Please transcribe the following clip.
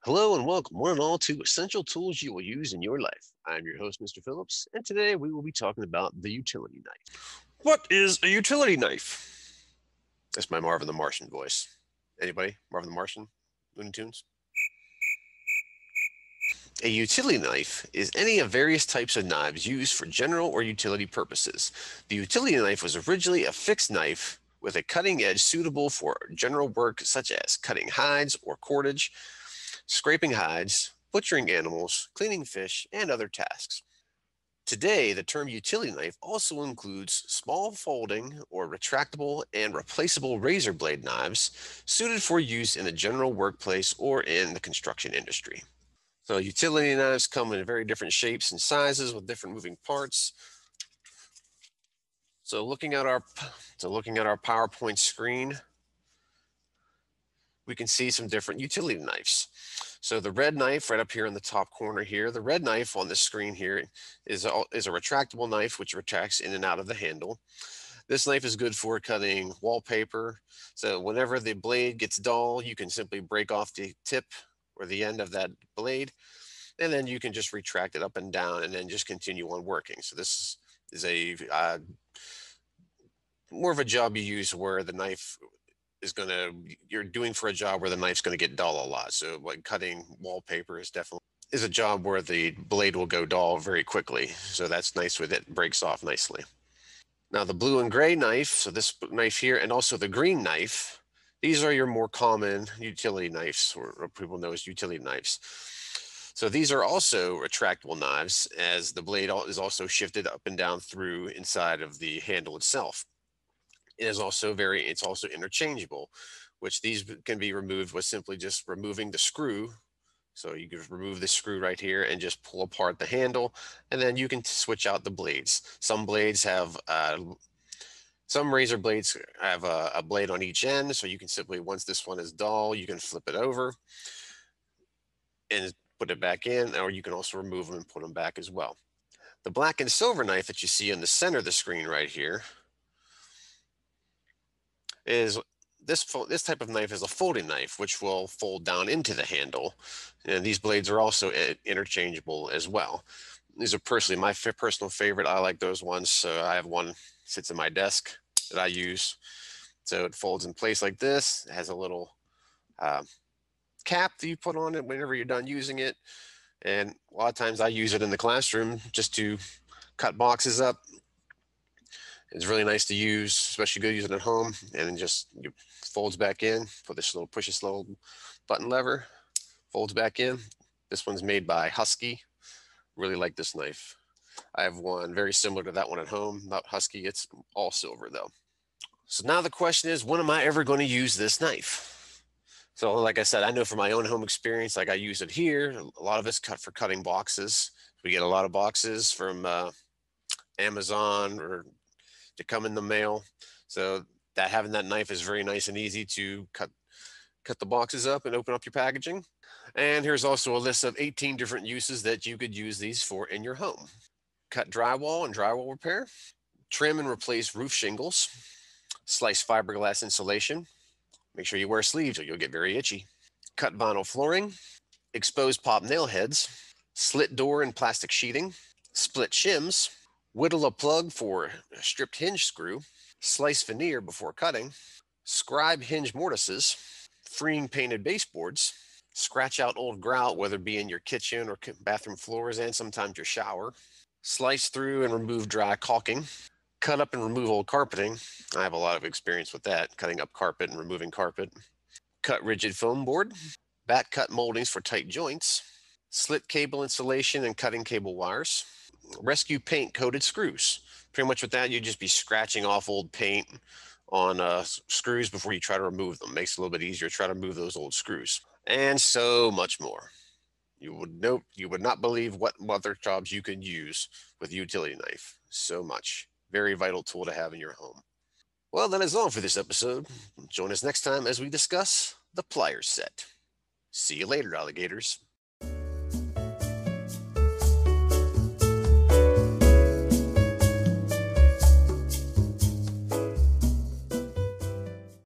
Hello and welcome, one and all, to Essential Tools You Will Use in Your Life. I'm your host, Mr. Phillips, and today we will be talking about the utility knife. What is a utility knife? That's my Marvin the Martian voice. Anybody? Marvin the Martian? Looney Tunes? A utility knife is any of various types of knives used for general or utility purposes. The utility knife was originally a fixed knife with a cutting edge suitable for general work such as cutting hides or cordage, scraping hides, butchering animals, cleaning fish, and other tasks. Today, the term utility knife also includes small folding or retractable and replaceable razor blade knives suited for use in the general workplace or in the construction industry. So utility knives come in very different shapes and sizes with different moving parts. So looking at our PowerPoint screen, we can see some different utility knives. So the red knife right up here in the top corner here, the red knife on the screen here is a retractable knife which retracts in and out of the handle. This knife is good for cutting wallpaper. So whenever the blade gets dull, you can simply break off the tip or the end of that blade, and then you can just retract it up and down and then just continue on working. So this is a more of a job you use where the knife you're doing for a job where the knife's going to get dull a lot. So like cutting wallpaper is a job where the blade will go dull very quickly. So that's nice with it breaks off nicely. Now the blue and gray knife, so this knife here, and also the green knife, these are your more common utility knives, or people know as utility knives. So these are also retractable knives, as the blade is also shifted up and down through inside of the handle itself. It's also interchangeable, which these can be removed with simply just removing the screw. So you can remove the screw right here and just pull apart the handle, and then you can switch out the blades. Some razor blades have a blade on each end, so you can simply, once this one is dull, you can flip it over and put it back in, or you can also remove them and put them back as well. The black and silver knife that you see in the center of the screen right here is this type of knife is a folding knife, which will fold down into the handle. And these blades are also interchangeable as well. These are personally my personal favorite. I like those ones. So I have one sits in my desk that I use. So it folds in place like this. It has a little cap that you put on it whenever you're done using it. And a lot of times I use it in the classroom just to cut boxes up. It's really nice to use, especially good using it at home. And then just folds back in. Push this little button lever, folds back in. This one's made by Husky. Really like this knife. I have one very similar to that one at home. Not Husky, it's all silver though. So now the question is, when am I ever going to use this knife? So like I said, I know from my own home experience, like I use it here. A lot of it's cut for cutting boxes. We get a lot of boxes from Amazon or to come in the mail. So that having that knife is very nice and easy to cut the boxes up and open up your packaging. And here's also a list of 18 different uses that you could use these for in your home. Cut drywall and drywall repair, trim and replace roof shingles, slice fiberglass insulation. Make sure you wear sleeves or you'll get very itchy. Cut vinyl flooring, expose pop nail heads, slit door and plastic sheeting, split shims, whittle a plug for a stripped hinge screw, slice veneer before cutting, scribe hinge mortises, freeing painted baseboards, scratch out old grout, whether it be in your kitchen or bathroom floors and sometimes your shower, slice through and remove dry caulking, cut up and remove old carpeting. I have a lot of experience with that, cutting up carpet and removing carpet. Cut rigid foam board, back cut moldings for tight joints, slit cable insulation and cutting cable wires, rescue paint coated screws. Pretty much with that, you'd just be scratching off old paint on screws before you try to remove them. Makes it a little bit easier to try to remove those old screws. And so much more. You would not believe what other jobs you can use with a utility knife. So much. Very vital tool to have in your home. Well, that is all for this episode. Join us next time as we discuss the pliers set. See you later, alligators.